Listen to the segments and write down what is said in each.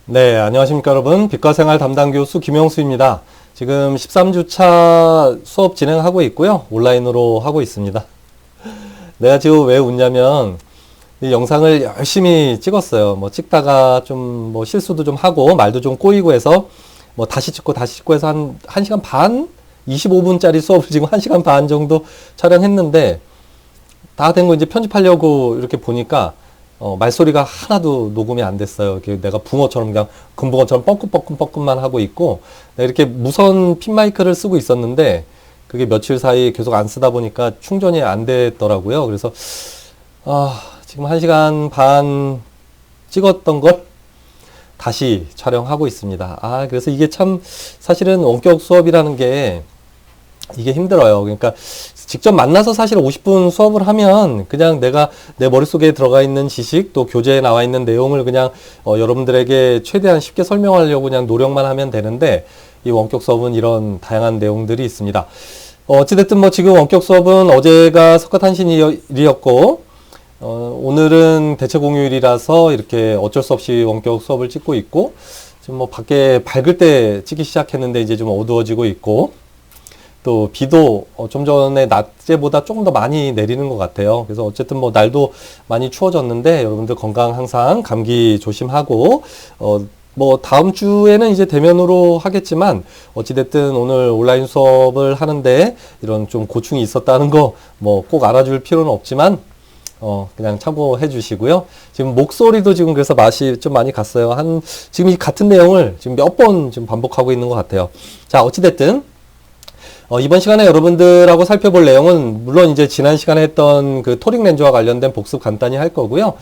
네, 안녕하십니까 여러분. 빛과생활 담당 교수 김영수입니다. 지금 13주차 수업 진행하고 있고요. 온라인으로 하고 있습니다. 내가 지금 왜 웃냐면 이 영상을 열심히 찍었어요. 뭐 찍다가 좀 뭐 실수도 좀 하고 말도 좀 꼬이고 해서 뭐 다시 찍고 해서 한 1시간 반? 25분짜리 수업을 지금 1시간 반 정도 촬영했는데 다 된 거 이제 편집하려고 이렇게 보니까 말소리가 하나도 녹음이 안 됐어요. 내가 붕어처럼 그냥 금붕어처럼 뻐끔뻐끔만 하고 있고, 내가 이렇게 무선 핀 마이크를 쓰고 있었는데, 그게 며칠 사이 계속 안 쓰다 보니까 충전이 안 됐더라고요. 그래서, 지금 1시간 반 찍었던 걸 다시 촬영하고 있습니다. 그래서 이게 참, 사실은 원격 수업이라는 게, 이게 힘들어요. 그러니까 직접 만나서 사실 50분 수업을 하면 그냥 내가 내 머릿속에 들어가 있는 지식 또 교재에 나와 있는 내용을 그냥 여러분들에게 최대한 쉽게 설명하려고 그냥 노력만 하면 되는데, 이 원격 수업은 이런 다양한 내용들이 있습니다. 어찌됐든 뭐 지금 원격 수업은 어제가 석가탄신일이었고 오늘은 대체 공휴일이라서 이렇게 어쩔 수 없이 원격 수업을 찍고 있고, 지금 뭐 밖에 밝을 때 찍기 시작했는데 이제 좀 어두워지고 있고, 또 비도 좀 전에 낮에보다 조금 더 많이 내리는 것 같아요. 그래서 어쨌든 뭐 날도 많이 추워졌는데 여러분들 건강 항상 감기 조심하고 뭐 다음 주에는 이제 대면으로 하겠지만 어찌됐든 오늘 온라인 수업을 하는데 이런 좀 고충이 있었다는 거 뭐 꼭 알아줄 필요는 없지만 그냥 참고해 주시고요. 지금 목소리도 지금 그래서 맛이 좀 많이 갔어요. 지금 이 같은 내용을 지금 몇 번 지금 반복하고 있는 것 같아요. 자, 어찌됐든 이번 시간에 여러분들하고 살펴볼 내용은 물론 이제 지난 시간에 했던 그 토릭 렌즈와 관련된 복습 간단히 할 거고요.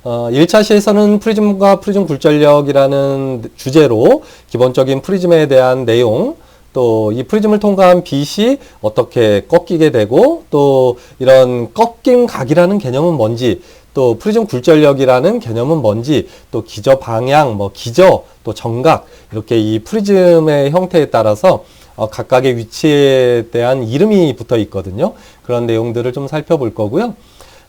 1차 시에서는 프리즘과 프리즘 굴절력이라는 주제로 기본적인 프리즘에 대한 내용, 또 이 프리즘을 통과한 빛이 어떻게 꺾이게 되고, 또 이런 꺾임 각이라는 개념은 뭔지, 또 프리즘 굴절력이라는 개념은 뭔지, 또 기저 방향, 뭐 기저, 또 정각, 이렇게 이 프리즘의 형태에 따라서 각각의 위치에 대한 이름이 붙어 있거든요. 그런 내용들을 좀 살펴볼 거고요.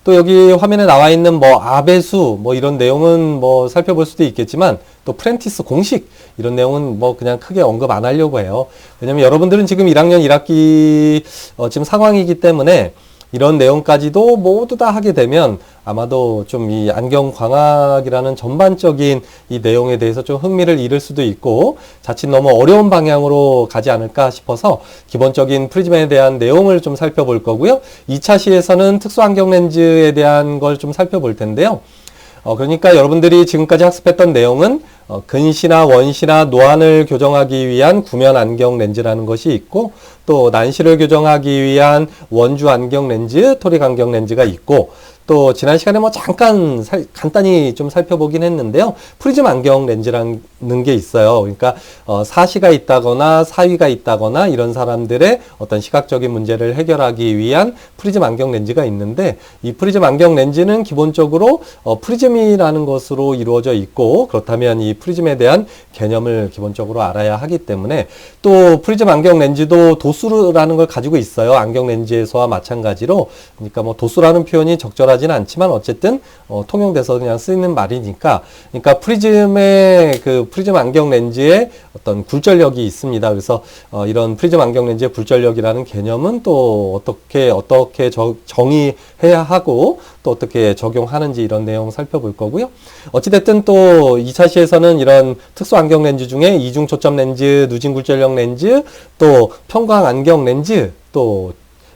또 여기 화면에 나와 있는 뭐 아배수 뭐 이런 내용은 뭐 살펴볼 수도 있겠지만, 또 프렌티스 공식 이런 내용은 뭐 그냥 크게 언급 안 하려고 해요. 왜냐면 여러분들은 지금 1학년 1학기 지금 상황이기 때문에 이런 내용까지도 모두 다 하게 되면 아마도 좀 이 안경광학이라는 전반적인 이 내용에 대해서 좀 흥미를 잃을 수도 있고 자칫 너무 어려운 방향으로 가지 않을까 싶어서 기본적인 프리즘에 대한 내용을 좀 살펴볼 거고요. 2차 시에서는 특수 안경 렌즈에 대한 걸 좀 살펴볼 텐데요. 그러니까 여러분들이 지금까지 학습했던 내용은 근시나 원시나 노안을 교정하기 위한 구면 안경 렌즈라는 것이 있고, 또 난시를 교정하기 위한 원주 안경 렌즈, 토릭 안경 렌즈가 있고, 또 지난 시간에 뭐 잠깐 간단히 좀 살펴보긴 했는데요. 프리즘 안경 렌즈라는 게 있어요. 그러니까 사시가 있다거나 사위가 있다거나 이런 사람들의 어떤 시각적인 문제를 해결하기 위한 프리즘 안경 렌즈가 있는데, 이 프리즘 안경 렌즈는 기본적으로 프리즘이라는 것으로 이루어져 있고, 그렇다면 이 프리즘에 대한 개념을 기본적으로 알아야 하기 때문에, 또 프리즘 안경 렌즈도 도수라는 걸 가지고 있어요. 안경 렌즈에서와 마찬가지로. 그러니까 뭐 도수라는 표현이 적절하진 않지만 어쨌든 통용돼서 그냥 쓰이는 말이니까, 그러니까 프리즘의 그 프리즘 안경 렌즈에 어떤 굴절력이 있습니다. 그래서 이런 프리즘 안경 렌즈의 굴절력이라는 개념은 또 어떻게 정의해야 하고 또 어떻게 적용하는지 이런 내용 살펴볼 거고요. 어찌됐든 또 2차 시에서는 이런 특수 안경 렌즈 중에 이중 초점 렌즈, 누진 굴절력 렌즈, 또 편광 안경 렌즈, 또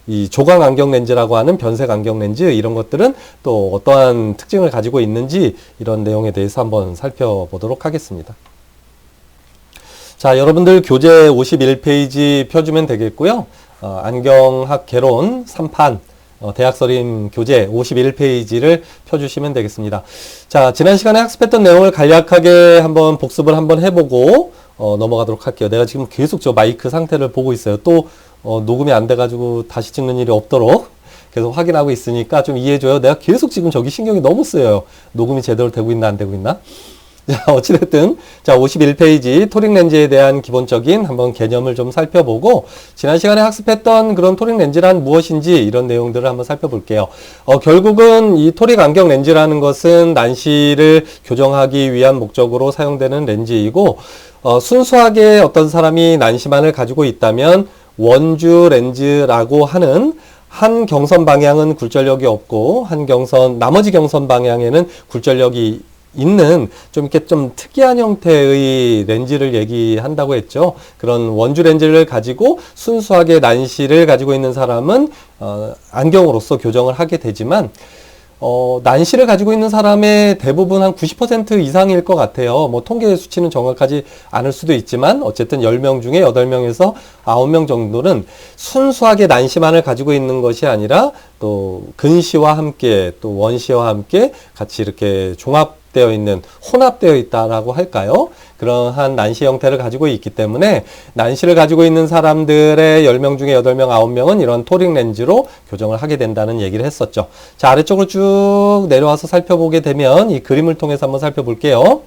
이 조광 안경 렌즈라고 하는 변색 안경 렌즈, 이런 것들은 또 어떠한 특징을 가지고 있는지 이런 내용에 대해서 한번 살펴보도록 하겠습니다. 자, 여러분들 교재 51페이지 펴주면 되겠고요. 안경학 개론 3판 대학서림 교재 51페이지를 펴주시면 되겠습니다. 자, 지난 시간에 학습했던 내용을 간략하게 한번 복습을 한번 해보고 넘어가도록 할게요. 내가 지금 계속 저 마이크 상태를 보고 있어요. 또 녹음이 안 돼가지고 다시 찍는 일이 없도록 계속 확인하고 있으니까 좀 이해해줘요. 내가 계속 지금 저기 신경이 너무 쓰여요. 녹음이 제대로 되고 있나 안 되고 있나. 자, 어찌됐든, 자, 51페이지 토릭 렌즈에 대한 기본적인 한번 개념을 좀 살펴보고, 지난 시간에 학습했던 그런 토릭 렌즈란 무엇인지 이런 내용들을 한번 살펴볼게요. 결국은 이 토릭 안경 렌즈라는 것은 난시를 교정하기 위한 목적으로 사용되는 렌즈이고, 순수하게 어떤 사람이 난시만을 가지고 있다면 원주 렌즈라고 하는 한 경선 방향은 굴절력이 없고, 나머지 경선 방향에는 굴절력이 있는 좀 이렇게 좀 특이한 형태의 렌즈를 얘기한다고 했죠. 그런 원주 렌즈를 가지고 순수하게 난시를 가지고 있는 사람은 안경으로서 교정을 하게 되지만 난시를 가지고 있는 사람의 대부분 한 90% 이상일 것 같아요. 뭐 통계 수치는 정확하지 않을 수도 있지만 어쨌든 10명 중에 8명에서 9명 정도는 순수하게 난시만을 가지고 있는 것이 아니라 또 근시와 함께 또 원시와 함께 같이 이렇게 종합되어 있는, 혼합되어 있다라고 할까요? 그러한 난시 형태를 가지고 있기 때문에 난시를 가지고 있는 사람들의 10명 중에 8명, 9명은 이런 토릭 렌즈로 교정을 하게 된다는 얘기를 했었죠. 자, 아래쪽으로 쭉 내려와서 살펴보게 되면 이 그림을 통해서 한번 살펴볼게요.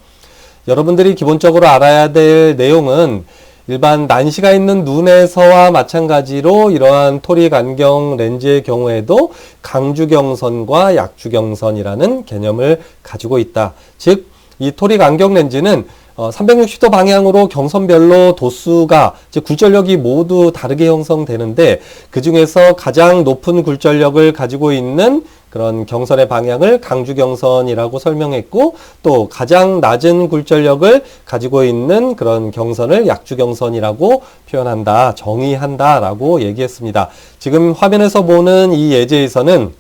여러분들이 기본적으로 알아야 될 내용은 일반 난시가 있는 눈에서와 마찬가지로 이러한 토릭 안경 렌즈의 경우에도 강주경선과 약주경선이라는 개념을 가지고 있다. 즉, 이 토릭 안경 렌즈는 360도 방향으로 경선별로 도수가, 즉 굴절력이 모두 다르게 형성되는데 그 중에서 가장 높은 굴절력을 가지고 있는 그런 경선의 방향을 강주경선이라고 설명했고, 또 가장 낮은 굴절력을 가지고 있는 그런 경선을 약주경선이라고 표현한다, 정의한다라고 얘기했습니다. 지금 화면에서 보는 이 예제에서는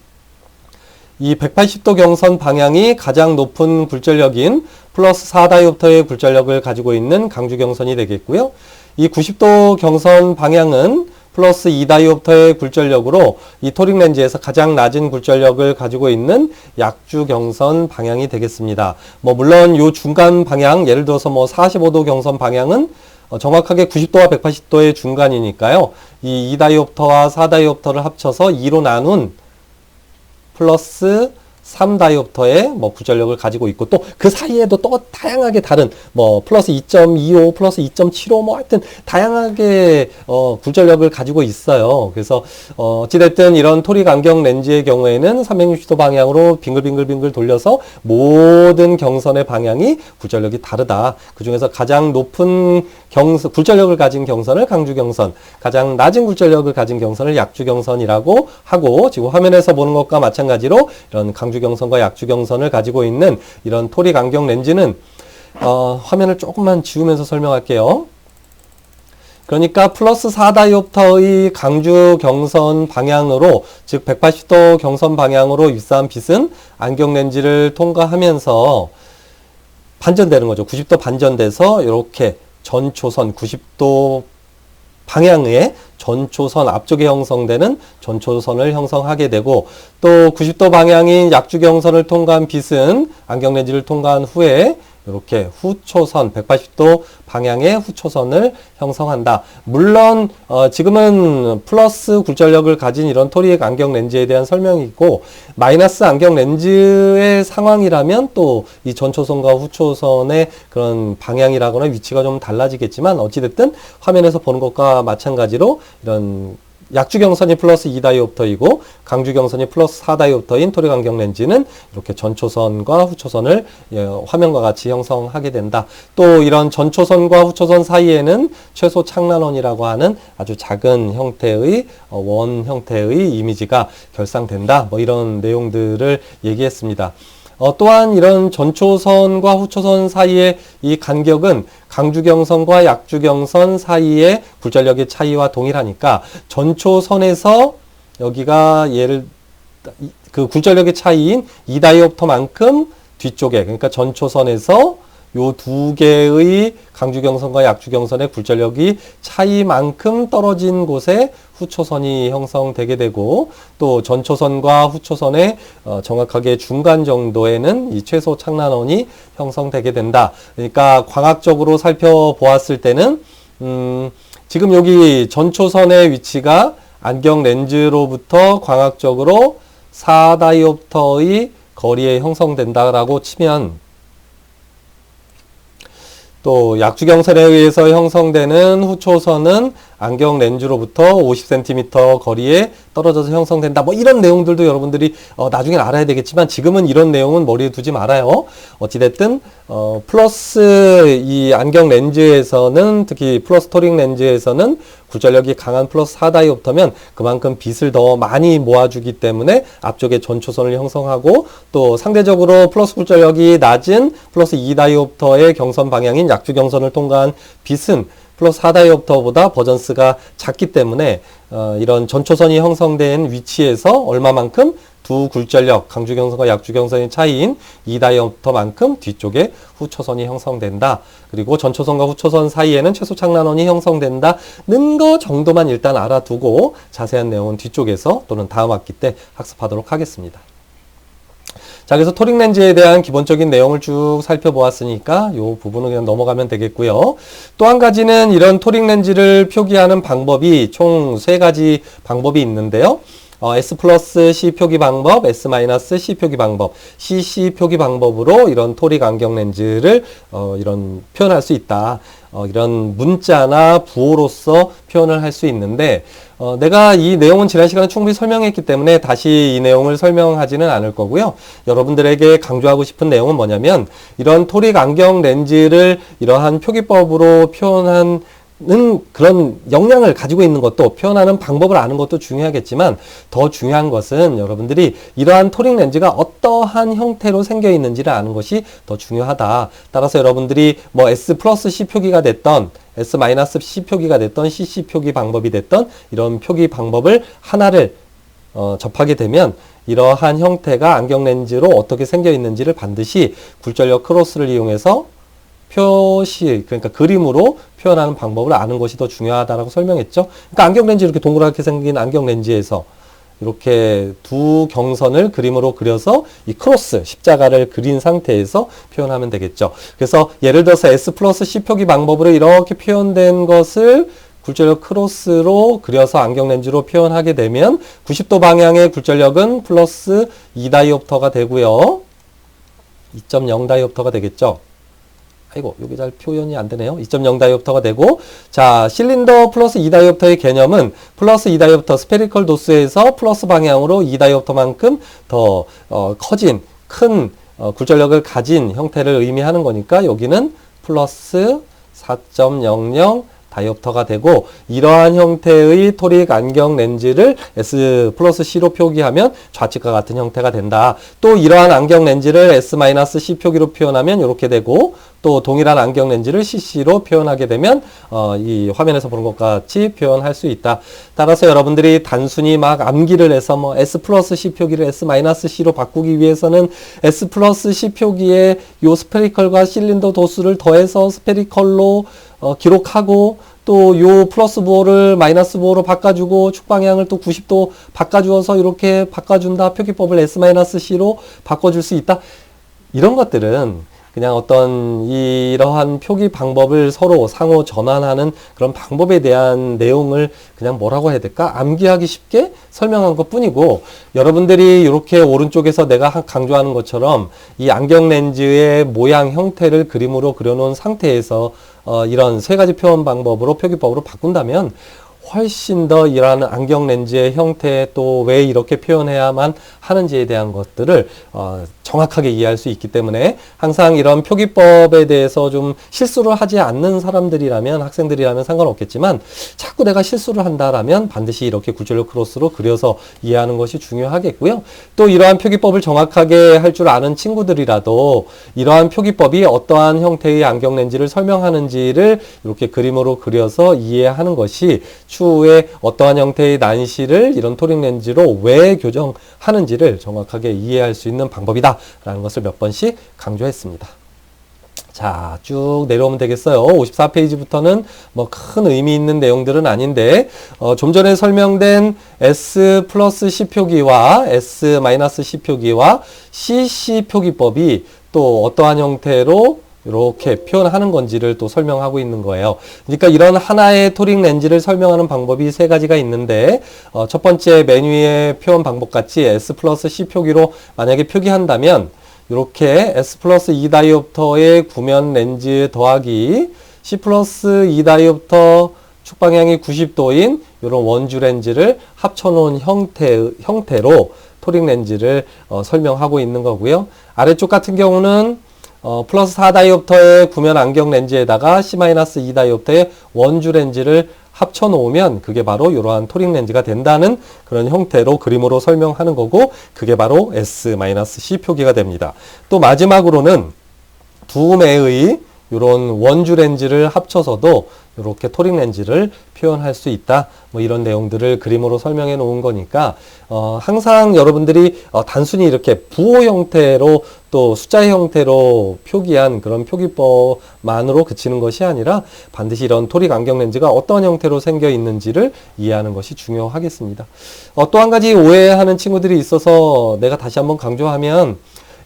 이 180도 경선 방향이 가장 높은 굴절력인 플러스 4다이옵터의 굴절력을 가지고 있는 강주경선이 되겠고요. 이 90도 경선 방향은 플러스 2다이옵터의 굴절력으로 이 토릭 렌즈에서 가장 낮은 굴절력을 가지고 있는 약주경선 방향이 되겠습니다. 물론 요 중간 방향, 예를 들어서 45도 경선 방향은 정확하게 90도와 180도의 중간이니까요. 이 2다이옵터와 4다이옵터를 합쳐서 2로 나눈 플러스 3다이옵터의 굴절력을 가지고 있고, 또 그 사이에도 또 다양하게 다른 플러스 2.25, 플러스 2.75 하여튼 다양하게 굴절력을 가지고 있어요. 그래서 어찌됐든 이런 토릭 안경 렌즈의 경우에는 360도 방향으로 빙글빙글 돌려서 모든 경선의 방향이 굴절력이 다르다. 그 중에서 가장 높은 굴절력을 가진 경선을 강주경선, 가장 낮은 굴절력을 가진 경선을 약주경선이라고 하고, 지금 화면에서 보는 것과 마찬가지로 이런 강주경선과 약주경선을 가지고 있는 이런 토릭 안경 렌즈는 화면을 조금만 지우면서 설명할게요. 그러니까 플러스 4다이옵터의 강주경선 방향으로, 즉 180도 경선 방향으로 입사한 빛은 안경 렌즈를 통과하면서 반전되는 거죠. 90도 반전돼서 이렇게 전초선, 90도 방향의 전초선, 앞쪽에 형성되는 전초선을 형성하게 되고, 또 90도 방향인 약주경선을 통과한 빛은 안경 렌즈를 통과한 후에 이렇게 후초선, 180도 방향의 후초선을 형성한다. 물론 지금은 플러스 굴절력을 가진 이런 토릭 안경 렌즈에 대한 설명이고, 마이너스 안경 렌즈의 상황이라면 또 이 전초선과 후초선의 그런 방향이라거나 위치가 좀 달라지겠지만, 어찌됐든 화면에서 보는 것과 마찬가지로 이런 약주경선이 플러스 2다이옵터이고 강주경선이 플러스 4다이옵터인 토릭 안경 렌즈는 이렇게 전초선과 후초선을 화면과 같이 형성하게 된다. 또 이런 전초선과 후초선 사이에는 최소 착란원이라고 하는 아주 작은 형태의 원 형태의 이미지가 결상된다. 이런 내용들을 얘기했습니다. 또한 이런 전초선과 후초선 사이의 이 간격은 강주경선과 약주경선 사이의 굴절력의 차이와 동일하니까 전초선에서 여기가 그 굴절력의 차이인 2다이옵터만큼 뒤쪽에, 그러니까 전초선에서 요 두 개의 강주경선과 약주경선의 굴절력이 차이만큼 떨어진 곳에 후초선이 형성되게 되고, 또 전초선과 후초선의 정확하게 중간 정도에는 이 최소 착란원이 형성되게 된다. 그러니까 광학적으로 살펴보았을 때는 지금 여기 전초선의 위치가 안경 렌즈로부터 광학적으로 4다이옵터의 거리에 형성된다라고 치면, 또 약주경선에 의해서 형성되는 후초선은 안경 렌즈로부터 50cm 거리에 떨어져서 형성된다. 뭐 이런 내용들도 여러분들이 나중에 알아야 되겠지만 지금은 이런 내용은 머리에 두지 말아요. 어찌됐든 플러스 이 안경 렌즈에서는 특히 플러스 토릭 렌즈에서는 굴절력이 강한 플러스 4다이옵터면 그만큼 빛을 더 많이 모아주기 때문에 앞쪽에 전초선을 형성하고 또 상대적으로 플러스 굴절력이 낮은 플러스 2다이옵터의 경선 방향인 약주 경선을 통과한 빛은 플러스 4다이옵터보다 버전스가 작기 때문에 이런 전초선이 형성된 위치에서 얼마만큼 두 굴절력, 강주경선과 약주경선의 차이인 2다이옵터만큼 뒤쪽에 후초선이 형성된다. 그리고 전초선과 후초선 사이에는 최소 착란원이 형성된다는 거 정도만 일단 알아두고 자세한 내용은 뒤쪽에서 또는 다음 학기 때 학습하도록 하겠습니다. 자, 그래서 토릭 렌즈에 대한 기본적인 내용을 쭉 살펴보았으니까 이 부분은 그냥 넘어가면 되겠고요. 또 한 가지는 이런 토릭 렌즈를 표기하는 방법이 총 3가지 방법이 있는데요. S 플러스 C 표기 방법, S 마이너스 C 표기 방법, CC 표기 방법으로 이런 토릭 안경 렌즈를 이런 표현할 수 있다. 이런 문자나 부호로서 표현을 할 수 있는데 내가 이 내용은 지난 시간에 충분히 설명했기 때문에 다시 이 내용을 설명하지는 않을 거고요. 여러분들에게 강조하고 싶은 내용은 뭐냐면 이런 토릭 안경 렌즈를 이러한 표기법으로 표현한 그런 역량을 가지고 있는 것도 표현하는 방법을 아는 것도 중요하겠지만 더 중요한 것은 여러분들이 이러한 토릭 렌즈가 어떠한 형태로 생겨 있는지를 아는 것이 더 중요하다. 따라서 여러분들이 뭐 S 플러스 C 표기가 됐던 S 마이너스 C 표기가 됐던 CC 표기 방법이 됐던 이런 표기 방법을 하나를 접하게 되면 이러한 형태가 안경 렌즈로 어떻게 생겨 있는지를 반드시 굴절력 크로스를 이용해서 표시, 그러니까 그림으로 표현하는 방법을 아는 것이 더 중요하다라고 설명했죠. 그러니까 안경 렌즈 이렇게 동그랗게 생긴 안경 렌즈에서 이렇게 두 경선을 그림으로 그려서 이 크로스, 십자가를 그린 상태에서 표현하면 되겠죠. 그래서 예를 들어서 S 플러스 C 표기 방법으로 이렇게 표현된 것을 굴절력 크로스로 그려서 안경 렌즈로 표현하게 되면 90도 방향의 굴절력은 플러스 2다이옵터가 되고요. 2.0다이옵터가 되겠죠. 아이고, 여기 잘 표현이 안 되네요. 2.0다이옵터가 되고, 자, 실린더 플러스 2다이옵터의 개념은 플러스 2다이옵터 스페리컬 도스에서 플러스 방향으로 2다이옵터만큼 더 커진, 큰 굴절력을 가진 형태를 의미하는 거니까 여기는 플러스 4.00 다이옵터가 되고 이러한 형태의 토릭 안경 렌즈를 S 플러스 C로 표기하면 좌측과 같은 형태가 된다. 또 이러한 안경 렌즈를 S 마이너스 C 표기로 표현하면 이렇게 되고 또 동일한 안경 렌즈를 CC로 표현하게 되면 이 화면에서 보는 것과 같이 표현할 수 있다. 따라서 여러분들이 단순히 막 암기를 해서 뭐 S 플러스 C 표기를 S 마이너스 C로 바꾸기 위해서는 S 플러스 C 표기에 요 스페리컬과 실린더 도수를 더해서 스페리컬로 기록하고 또 요 플러스 부호를 마이너스 부호로 바꿔주고 축 방향을 또 90도 바꿔주어서 이렇게 바꿔준다. 표기법을 S-C로 바꿔줄 수 있다. 이런 것들은 그냥 어떤 이러한 표기 방법을 서로 상호 전환하는 그런 방법에 대한 내용을 그냥 뭐라고 해야 될까? 암기하기 쉽게 설명한 것 뿐이고 여러분들이 이렇게 오른쪽에서 내가 강조하는 것처럼 이 안경 렌즈의 모양 형태를 그림으로 그려놓은 상태에서 이런 3가지 표현 방법으로 표기법으로 바꾼다면 훨씬 더 이러한 안경 렌즈의 형태 또 왜 이렇게 표현해야만 하는지에 대한 것들을 정확하게 이해할 수 있기 때문에 항상 이런 표기법에 대해서 좀 실수를 하지 않는 사람들이라면 학생들이라면 상관없겠지만 자꾸 내가 실수를 한다라면 반드시 이렇게 굴절력 크로스로 그려서 이해하는 것이 중요하겠고요. 또 이러한 표기법을 정확하게 할 줄 아는 친구들이라도 이러한 표기법이 어떠한 형태의 안경 렌즈를 설명하는지를 이렇게 그림으로 그려서 이해하는 것이 추후에 어떠한 형태의 난시를 이런 토릭 렌즈로 왜 교정하는지를 정확하게 이해할 수 있는 방법이다 라는 것을 몇 번씩 강조했습니다. 자, 쭉 내려오면 되겠어요. 54페이지부터는 뭐 큰 의미 있는 내용들은 아닌데 좀 전에 설명된 S 플러스 C 표기와 S 마이너스 C 표기와 CC 표기법이 또 어떠한 형태로 이렇게 표현하는 건지를 또 설명하고 있는 거예요. 그러니까 이런 하나의 토릭 렌즈를 설명하는 방법이 3가지가 있는데 첫 번째 맨 위의 표현 방법 같이 S 플러스 C 표기로 만약에 표기한다면 이렇게 S 플러스 2 다이옵터의 구면 렌즈 더하기 C 플러스 2 다이옵터 축방향이 90도인 이런 원주 렌즈를 합쳐놓은 형태로 토릭 렌즈를 설명하고 있는 거고요. 아래쪽 같은 경우는 플러스 4 다이옵터의 구면 안경 렌즈에다가 C-2 다이옵터의 원주 렌즈를 합쳐 놓으면 그게 바로 이러한 토릭 렌즈가 된다는 그런 형태로 그림으로 설명하는 거고, 그게 바로 S-C 표기가 됩니다. 또 마지막으로는 두 매의 이런 원주 렌즈를 합쳐서도 이렇게 토릭 렌즈를 표현할 수 있다. 뭐 이런 내용들을 그림으로 설명해 놓은 거니까 항상 여러분들이 단순히 이렇게 부호 형태로 또 숫자 형태로 표기한 그런 표기법만으로 그치는 것이 아니라 반드시 이런 토릭 안경 렌즈가 어떤 형태로 생겨 있는지를 이해하는 것이 중요하겠습니다. 또 한 가지 오해하는 친구들이 있어서 내가 다시 한번 강조하면,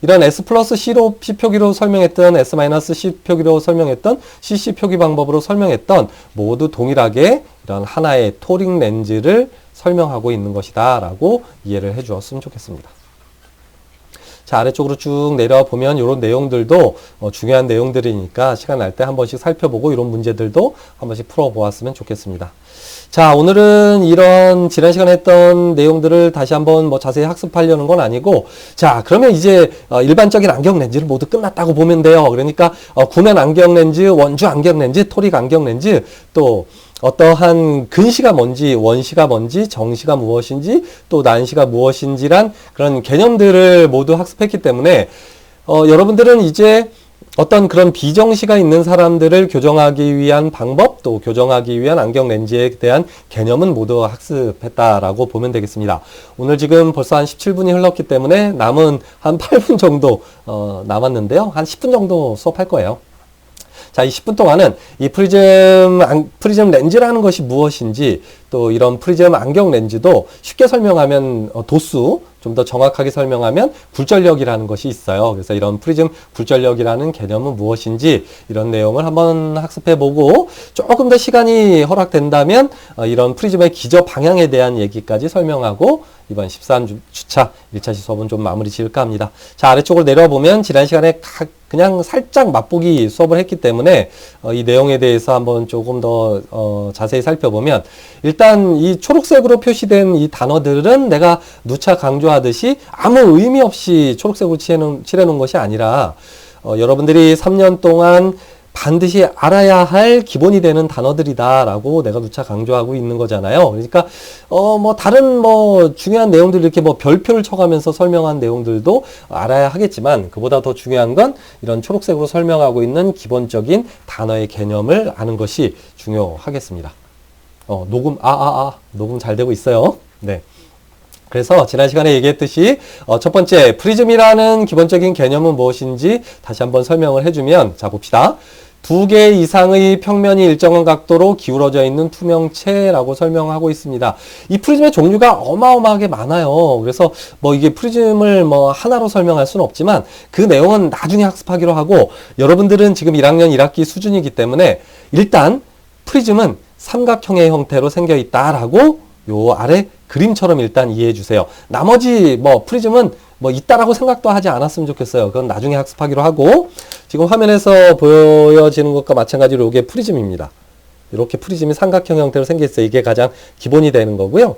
이런 S 플러스 C로 C 표기로 설명했던 S 마이너스 C 표기로 설명했던 CC 표기 방법으로 설명했던 모두 동일하게 이런 하나의 토릭 렌즈를 설명하고 있는 것이다 라고 이해를 해 주었으면 좋겠습니다. 자, 아래쪽으로 쭉 내려와 보면 이런 내용들도 중요한 내용들이니까 시간 날 때 한 번씩 살펴보고 이런 문제들도 한 번씩 풀어보았으면 좋겠습니다. 자, 오늘은 이런 지난 시간에 했던 내용들을 다시 한번 뭐 자세히 학습하려는 건 아니고, 자, 그러면 이제 일반적인 안경 렌즈를 모두 끝났다고 보면 돼요. 그러니까 구면 안경 렌즈, 원주 안경 렌즈, 토릭 안경 렌즈, 또 어떠한 근시가 뭔지, 원시가 뭔지, 정시가 무엇인지, 또 난시가 무엇인지란 그런 개념들을 모두 학습했기 때문에 여러분들은 이제 어떤 그런 비정시가 있는 사람들을 교정하기 위한 방법, 또 교정하기 위한 안경 렌즈에 대한 개념은 모두 학습했다라고 보면 되겠습니다. 오늘 지금 벌써 한 17분이 흘렀기 때문에 남은 한 8분 정도 남았는데요. 한 10분 정도 수업할 거예요. 자, 이 10분 동안은 이 프리즘 렌즈라는 것이 무엇인지, 또 이런 프리즘 안경 렌즈도 쉽게 설명하면 도수, 좀 더 정확하게 설명하면 굴절력이라는 것이 있어요. 그래서 이런 프리즘 굴절력이라는 개념은 무엇인지 이런 내용을 한번 학습해보고, 조금 더 시간이 허락된다면 이런 프리즘의 기저 방향에 대한 얘기까지 설명하고 이번 13주차 1차 수업은 좀 마무리 지을까 합니다. 자, 아래쪽으로 내려보면 지난 시간에 그냥 살짝 맛보기 수업을 했기 때문에 이 내용에 대해서 한번 조금 더 자세히 살펴보면, 일단 이 초록색으로 표시된 이 단어들은 내가 누차 강조하듯이 아무 의미 없이 초록색으로 칠해놓은 것이 아니라 여러분들이 3년 동안 반드시 알아야 할 기본이 되는 단어들이다라고 내가 누차 강조하고 있는 거잖아요. 그러니까 뭐 다른 뭐 중요한 내용들 이렇게 뭐 별표를 쳐가면서 설명한 내용들도 알아야 하겠지만, 그보다 더 중요한 건 이런 초록색으로 설명하고 있는 기본적인 단어의 개념을 아는 것이 중요하겠습니다. 녹음 잘 되고 있어요. 네. 그래서 지난 시간에 얘기했듯이 첫 번째 프리즘이라는 기본적인 개념은 무엇인지 다시 한번 설명을 해주면, 자 봅시다. 두 개 이상의 평면이 일정한 각도로 기울어져 있는 투명체라고 설명하고 있습니다. 이 프리즘의 종류가 어마어마하게 많아요. 그래서 뭐 이게 프리즘을 뭐 하나로 설명할 수는 없지만 그 내용은 나중에 학습하기로 하고, 여러분들은 지금 1학년 1학기 수준이기 때문에 일단 프리즘은 삼각형의 형태로 생겨 있다라고 요 아래 그림처럼 일단 이해해 주세요. 나머지 뭐 프리즘은 뭐 있다라고 생각도 하지 않았으면 좋겠어요. 그건 나중에 학습하기로 하고, 지금 화면에서 보여지는 것과 마찬가지로 이게 프리즘입니다. 이렇게 프리즘이 삼각형 형태로 생겼어요. 이게 가장 기본이 되는 거고요.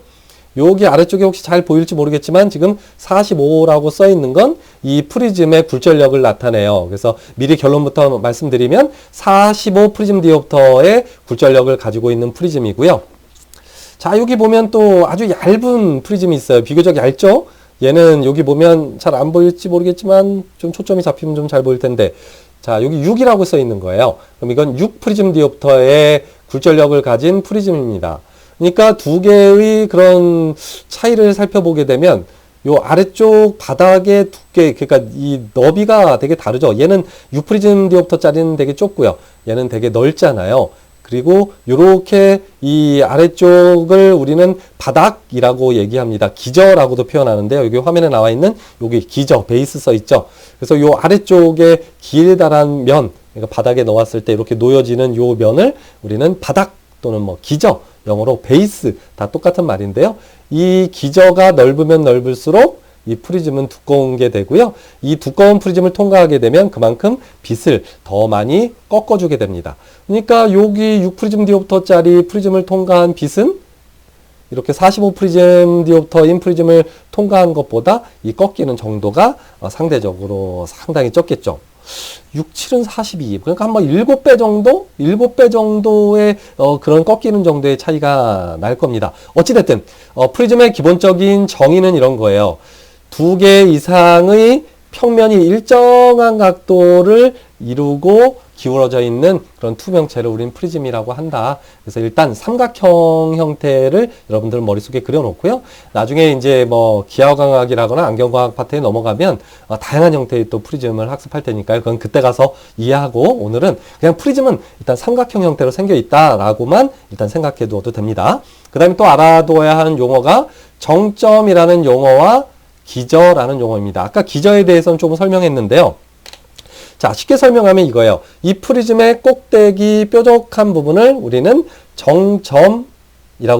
여기 아래쪽에 혹시 잘 보일지 모르겠지만 지금 45라고 써 있는 건 이 프리즘의 굴절력을 나타내요. 그래서 미리 결론부터 말씀드리면 45 프리즘 디옵터의 굴절력을 가지고 있는 프리즘이고요. 자, 여기 보면 또 아주 얇은 프리즘이 있어요. 비교적 얇죠? 얘는 여기 보면 잘 안 보일지 모르겠지만 좀 초점이 잡히면 좀 잘 보일 텐데, 자, 여기 6이라고 써 있는 거예요. 그럼 이건 6 프리즘 디옵터의 굴절력을 가진 프리즘입니다. 그러니까 두 개의 그런 차이를 살펴보게 되면 요 아래쪽 바닥의 두께, 그러니까 이 너비가 되게 다르죠. 얘는 6 프리즘 디옵터짜리는 되게 좁고요. 얘는 되게 넓잖아요. 그리고 요렇게 이 아래쪽을 우리는 바닥이라고 얘기합니다. 기저라고도 표현하는데요. 여기 화면에 나와 있는 여기 기저, 베이스 써 있죠. 그래서 요 아래쪽에 길다란 면, 그러니까 바닥에 넣었을 때 이렇게 놓여지는 요 면을 우리는 바닥 또는 뭐 기저, 영어로 베이스, 다 똑같은 말인데요. 이 기저가 넓으면 넓을수록 이 프리즘은 두꺼운 게 되고요. 이 두꺼운 프리즘을 통과하게 되면 그만큼 빛을 더 많이 꺾어주게 됩니다. 그러니까 여기 6프리즘 디옵터짜리 프리즘을 통과한 빛은 이렇게 45프리즘 디옵터인 프리즘을 통과한 것보다 이 꺾이는 정도가 상대적으로 상당히 적겠죠. 6, 7은 42. 그러니까 한 번 7배 정도? 7배 정도의 그런 꺾이는 정도의 차이가 날 겁니다. 어찌됐든 프리즘의 기본적인 정의는 이런 거예요. 2개 이상의 평면이 일정한 각도를 이루고 기울어져 있는 그런 투명체를 우리는 프리즘이라고 한다. 그래서 일단 삼각형 형태를 여러분들 머릿속에 그려놓고요. 나중에 이제 뭐 기하광학이라거나 안경광학 파트에 넘어가면 다양한 형태의 또 프리즘을 학습할 테니까요. 그건 그때 가서 이해하고 오늘은 그냥 프리즘은 일단 삼각형 형태로 생겨 있다라고만 일단 생각해 두어도 됩니다. 그 다음에 또 알아둬야 하는 용어가 정점이라는 용어와 기저라는 용어입니다. 아까 기저에 대해서는 조금 설명했는데요. 자, 쉽게 설명하면 이거예요. 이 프리즘의 꼭대기 뾰족한 부분을 우리는 정점이라고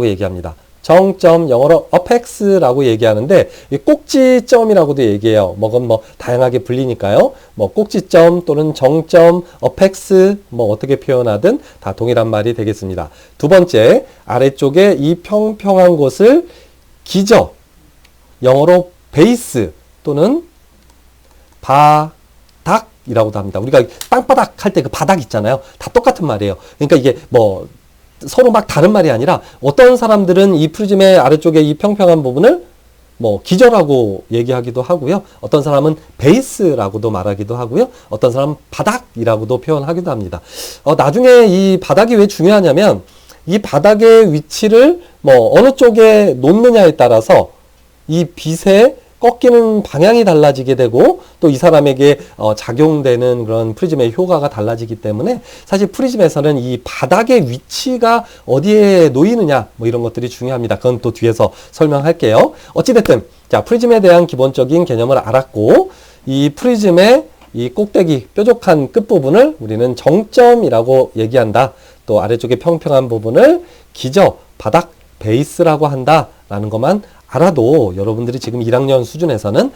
얘기합니다. 정점, 영어로 apex라고 얘기하는데 이 꼭지점이라고도 얘기해요. 그건 뭐 다양하게 불리니까요. 뭐 꼭지점 또는 정점, apex 뭐 어떻게 표현하든 다 동일한 말이 되겠습니다. 두 번째, 아래쪽에 이 평평한 곳을 기저, 영어로 베이스 또는 바닥이라고도 합니다. 우리가 땅바닥 할 때 그 바닥 있잖아요. 다 똑같은 말이에요. 그러니까 이게 뭐 서로 막 다른 말이 아니라 어떤 사람들은 이 프리즘의 아래쪽에 이 평평한 부분을 뭐 기저라고 얘기하기도 하고요. 어떤 사람은 베이스라고도 말하기도 하고요. 어떤 사람은 바닥이라고도 표현하기도 합니다. 나중에 이 바닥이 왜 중요하냐면 이 바닥의 위치를 뭐 어느 쪽에 놓느냐에 따라서 이 빛의 꺾이는 방향이 달라지게 되고 또 이 사람에게 작용되는 그런 프리즘의 효과가 달라지기 때문에 사실 프리즘에서는 이 바닥의 위치가 어디에 놓이느냐 뭐 이런 것들이 중요합니다. 그건 또 뒤에서 설명할게요. 어찌됐든 자, 프리즘에 대한 기본적인 개념을 알았고 이 프리즘의 이 꼭대기 뾰족한 끝부분을 우리는 정점이라고 얘기한다. 또 아래쪽에 평평한 부분을 기저, 바닥, 베이스라고 한다라는 것만 알아도 여러분들이 지금 1학년 수준에서는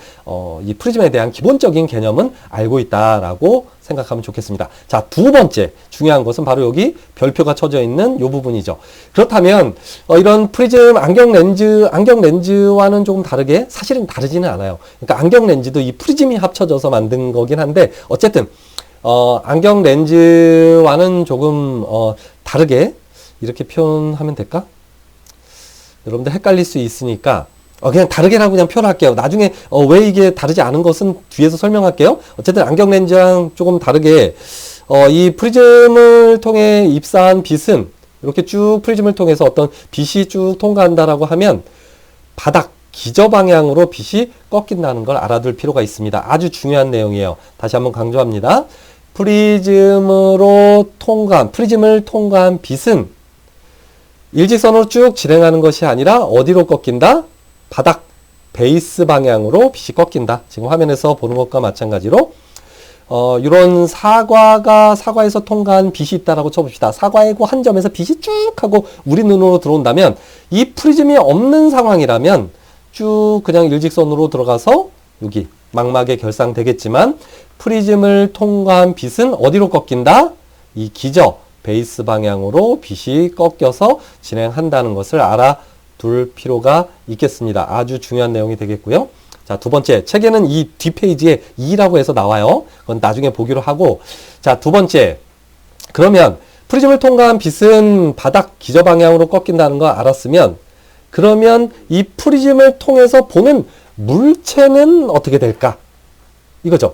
이 프리즘에 대한 기본적인 개념은 알고 있다라고 생각하면 좋겠습니다. 자, 두 번째 중요한 것은 바로 여기 별표가 쳐져 있는 이 부분이죠. 그렇다면 이런 프리즘 안경 렌즈와는 조금 다르게 사실은 다르지는 않아요. 그러니까 안경 렌즈도 이 프리즘이 합쳐져서 만든 거긴 한데 어쨌든 안경 렌즈와는 조금 다르게 이렇게 표현하면 될까? 여러분들 헷갈릴 수 있으니까 그냥 다르게라고 그냥 표현할게요. 나중에 왜 이게 다르지 않은 것은 뒤에서 설명할게요. 어쨌든 안경 렌즈랑 조금 다르게 이 프리즘을 통해 입사한 빛은 이렇게 쭉 프리즘을 통해서 어떤 빛이 쭉 통과한다라고 하면 바닥, 기저 방향으로 빛이 꺾인다는 걸 알아둘 필요가 있습니다. 아주 중요한 내용이에요. 다시 한번 강조합니다. 프리즘을 통과한 빛은 일직선으로 쭉 진행하는 것이 아니라 어디로 꺾인다? 바닥, 베이스 방향으로 빛이 꺾인다. 지금 화면에서 보는 것과 마찬가지로 이런 사과에서 통과한 빛이 있다라고 쳐봅시다. 사과의 한 점에서 빛이 쭉 하고 우리 눈으로 들어온다면 이 프리즘이 없는 상황이라면 쭉 그냥 일직선으로 들어가서 여기 망막에 결상되겠지만 프리즘을 통과한 빛은 어디로 꺾인다? 이 기저, 베이스 방향으로 빛이 꺾여서 진행한다는 것을 알아둘 필요가 있겠습니다. 아주 중요한 내용이 되겠고요. 자, 두 번째, 책에는 이 뒷페이지에 2라고 해서 나와요. 그건 나중에 보기로 하고. 자, 두 번째, 그러면 프리즘을 통과한 빛은 바닥 기저 방향으로 꺾인다는 거 알았으면 그러면 이 프리즘을 통해서 보는 물체는 어떻게 될까? 이거죠.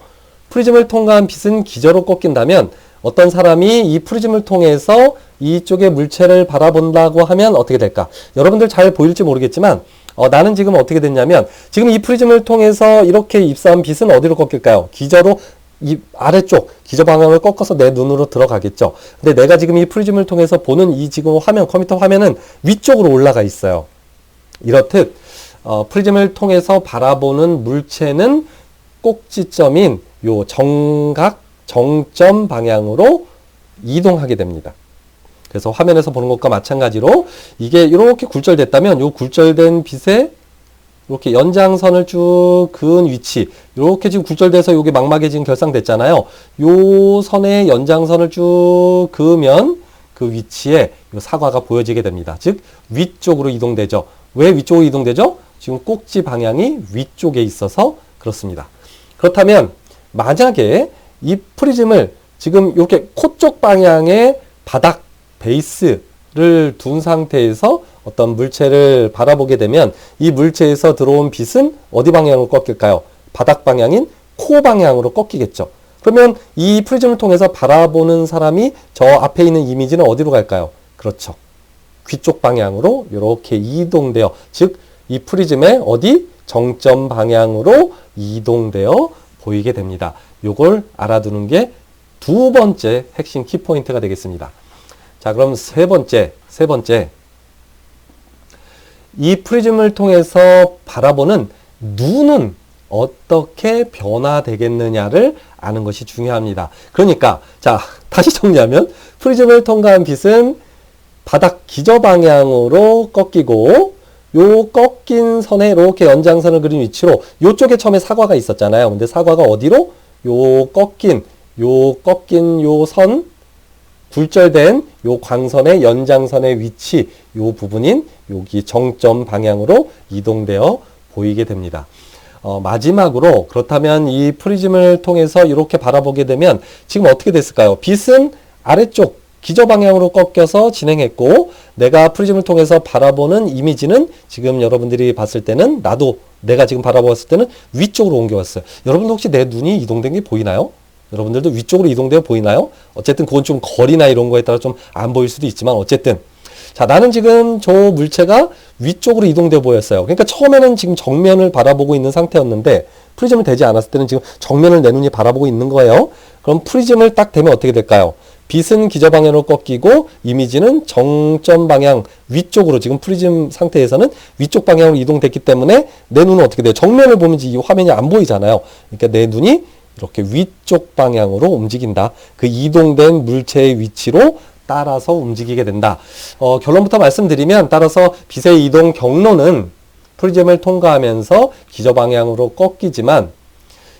프리즘을 통과한 빛은 기저로 꺾인다면 어떤 사람이 이 프리즘을 통해서 이쪽의 물체를 바라본다고 하면 어떻게 될까? 여러분들 잘 보일지 모르겠지만 나는 지금 어떻게 됐냐면 지금 이 프리즘을 통해서 이렇게 입사한 빛은 어디로 꺾일까요? 기저로 이 아래쪽 기저 방향을 꺾어서 내 눈으로 들어가겠죠. 근데 내가 지금 이 프리즘을 통해서 보는 이 지금 컴퓨터 화면은 위쪽으로 올라가 있어요. 이렇듯 프리즘을 통해서 바라보는 물체는 꼭지점인 요 정점 방향으로 이동하게 됩니다. 그래서 화면에서 보는 것과 마찬가지로 이게 이렇게 굴절됐다면 이 굴절된 빛의 이렇게 연장선을 쭉 그은 위치, 이렇게 지금 굴절돼서 여기 망막에 지금 결상됐잖아요. 요 선의 연장선을 쭉 그으면 그 위치에 이 사과가 보여지게 됩니다. 즉 위쪽으로 이동되죠. 왜 위쪽으로 이동되죠? 지금 꼭지 방향이 위쪽에 있어서 그렇습니다. 그렇다면 만약에 이 프리즘을 지금 이렇게 코 쪽 방향의 바닥 베이스를 둔 상태에서 어떤 물체를 바라보게 되면 이 물체에서 들어온 빛은 어디 방향으로 꺾일까요? 바닥 방향인 코 방향으로 꺾이겠죠. 그러면 이 프리즘을 통해서 바라보는 사람이 저 앞에 있는 이미지는 어디로 갈까요? 그렇죠. 귀 쪽 방향으로 이렇게 이동되어, 즉 이 프리즘의 어디? 정점 방향으로 이동되어 보이게 됩니다. 요걸 알아두는 게 두 번째 핵심 키포인트가 되겠습니다. 자, 그럼 세 번째. 이 프리즘을 통해서 바라보는 눈은 어떻게 변화되겠느냐를 아는 것이 중요합니다. 그러니까, 자, 다시 정리하면, 프리즘을 통과한 빛은 바닥 기저 방향으로 꺾이고, 요 꺾인 선에 이렇게 연장선을 그린 위치로, 요쪽에 처음에 사과가 있었잖아요. 근데 사과가 어디로? 요 꺾인 요 선, 굴절된 요 광선의 연장선의 위치, 요 부분인 여기 정점 방향으로 이동되어 보이게 됩니다. 마지막으로, 그렇다면 이 프리즘을 통해서 이렇게 바라보게 되면 지금 어떻게 됐을까요? 빛은 아래쪽 기저 방향으로 꺾여서 진행했고, 내가 프리즘을 통해서 바라보는 이미지는 지금 여러분들이 봤을 때는, 내가 지금 바라보았을 때는 위쪽으로 옮겨왔어요. 여러분도 혹시 내 눈이 이동된 게 보이나요? 여러분들도 위쪽으로 이동되어 보이나요? 어쨌든 그건 좀 거리나 이런 거에 따라 좀 안 보일 수도 있지만, 어쨌든 자, 나는 지금 저 물체가 위쪽으로 이동되어 보였어요. 그러니까 처음에는 지금 정면을 바라보고 있는 상태였는데, 프리즘을 대지 않았을 때는 지금 정면을 내 눈이 바라보고 있는 거예요. 그럼 프리즘을 딱 대면 어떻게 될까요? 빛은 기저 방향으로 꺾이고 이미지는 정점 방향 위쪽으로, 지금 프리즘 상태에서는 위쪽 방향으로 이동됐기 때문에 내 눈은 어떻게 돼요? 정면을 보면 이 화면이 안 보이잖아요. 그러니까 내 눈이 이렇게 위쪽 방향으로 움직인다. 그 이동된 물체의 위치로 따라서 움직이게 된다. 결론부터 말씀드리면, 따라서 빛의 이동 경로는 프리즘을 통과하면서 기저 방향으로 꺾이지만,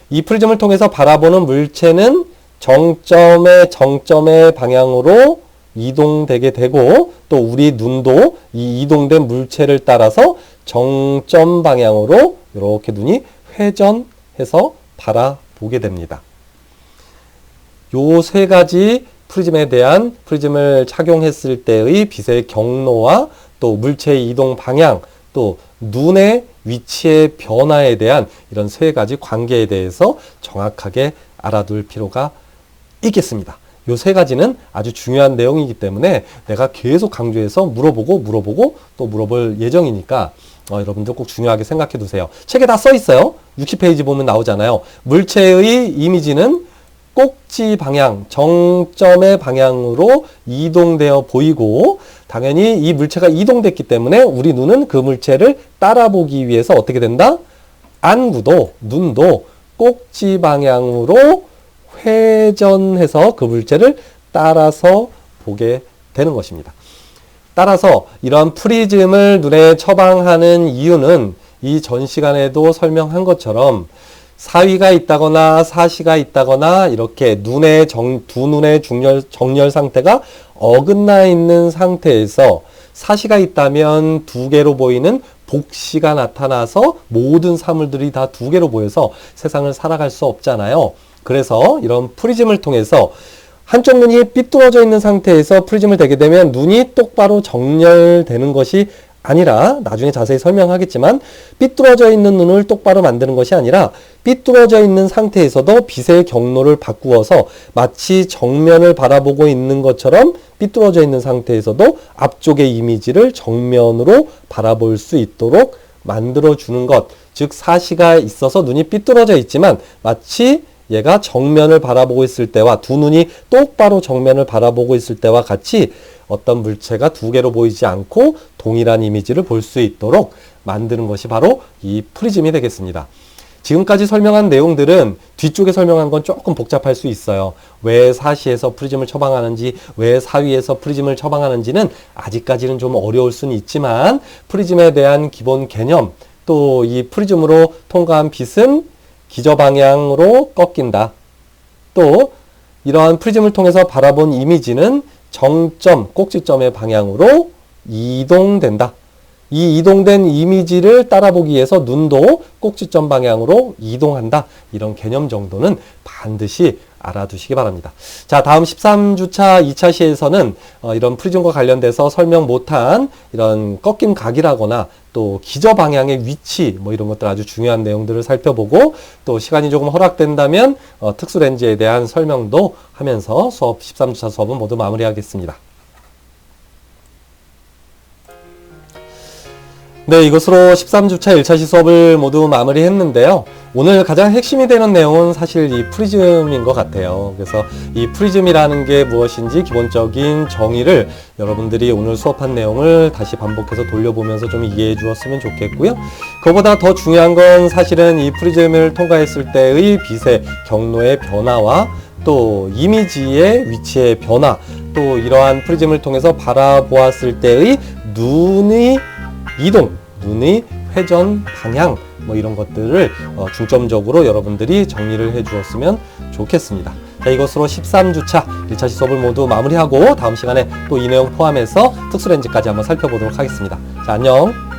이 프리즘을 통해서 바라보는 물체는 정점의 방향으로 이동되게 되고, 또 우리 눈도 이 이동된 물체를 따라서 정점 방향으로 이렇게 눈이 회전해서 바라보게 됩니다. 요 세 가지 프리즘에 대한, 프리즘을 착용했을 때의 빛의 경로와 또 물체의 이동 방향, 또 눈의 위치의 변화에 대한 이런 세 가지 관계에 대해서 정확하게 알아둘 필요가 있겠습니다. 요 세 가지는 아주 중요한 내용이기 때문에 내가 계속 강조해서 물어보고 또 물어볼 예정이니까 여러분들 꼭 중요하게 생각해 두세요. 책에 다 써 있어요. 60페이지 보면 나오잖아요. 물체의 이미지는 꼭지 방향, 정점의 방향으로 이동되어 보이고, 당연히 이 물체가 이동됐기 때문에 우리 눈은 그 물체를 따라보기 위해서 어떻게 된다? 안구도, 눈도 꼭지 방향으로 회전해서 그 물체를 따라서 보게 되는 것입니다. 따라서 이런 프리즘을 눈에 처방하는 이유는 이 전 시간에도 설명한 것처럼 사위가 있다거나 사시가 있다거나 이렇게 두 눈의 정렬 상태가 어긋나 있는 상태에서, 사시가 있다면 두 개로 보이는 복시가 나타나서 모든 사물들이 다 두 개로 보여서 세상을 살아갈 수 없잖아요. 그래서 이런 프리즘을 통해서 한쪽 눈이 삐뚤어져 있는 상태에서 프리즘을 대게 되면 눈이 똑바로 정렬되는 것이 아니라, 나중에 자세히 설명하겠지만, 삐뚤어져 있는 눈을 똑바로 만드는 것이 아니라 삐뚤어져 있는 상태에서도 빛의 경로를 바꾸어서 마치 정면을 바라보고 있는 것처럼 삐뚤어져 있는 상태에서도 앞쪽의 이미지를 정면으로 바라볼 수 있도록 만들어주는 것, 즉 사시가 있어서 눈이 삐뚤어져 있지만 마치 얘가 정면을 바라보고 있을 때와, 두 눈이 똑바로 정면을 바라보고 있을 때와 같이 어떤 물체가 두 개로 보이지 않고 동일한 이미지를 볼 수 있도록 만드는 것이 바로 이 프리즘이 되겠습니다. 지금까지 설명한 내용들은 뒤쪽에 설명한 건 조금 복잡할 수 있어요. 왜 사시에서 프리즘을 처방하는지, 왜 사위에서 프리즘을 처방하는지는 아직까지는 좀 어려울 수는 있지만, 프리즘에 대한 기본 개념, 또 이 프리즘으로 통과한 빛은 기저 방향으로 꺾인다. 또 이러한 프리즘을 통해서 바라본 이미지는 정점, 꼭지점의 방향으로 이동된다. 이 이동된 이미지를 따라보기 위해서 눈도 꼭지점 방향으로 이동한다. 이런 개념 정도는 반드시 알아두시기 바랍니다. 자, 다음 13주차 2차 시에서는 이런 프리즘과 관련돼서 설명 못한 이런 꺾임 각이라거나 또 기저 방향의 위치 뭐 이런 것들 아주 중요한 내용들을 살펴보고 또 시간이 조금 허락된다면 특수 렌즈에 대한 설명도 하면서 수업 13주차 수업은 모두 마무리하겠습니다. 네, 이것으로 13주차 1차시 수업을 모두 마무리했는데요. 오늘 가장 핵심이 되는 내용은 사실 이 프리즘인 것 같아요. 그래서 이 프리즘이라는 게 무엇인지 기본적인 정의를 여러분들이 오늘 수업한 내용을 다시 반복해서 돌려보면서 좀 이해해 주었으면 좋겠고요. 그보다 더 중요한 건 사실은 이 프리즘을 통과했을 때의 빛의 경로의 변화와 또 이미지의 위치의 변화, 또 이러한 프리즘을 통해서 바라보았을 때의 눈의 이동, 눈의 회전 방향 뭐 이런 것들을 중점적으로 여러분들이 정리를 해 주었으면 좋겠습니다. 자, 이것으로 13주차 1차시 수업을 모두 마무리하고 다음 시간에 또 이 내용 포함해서 특수렌즈까지 한번 살펴보도록 하겠습니다. 자, 안녕.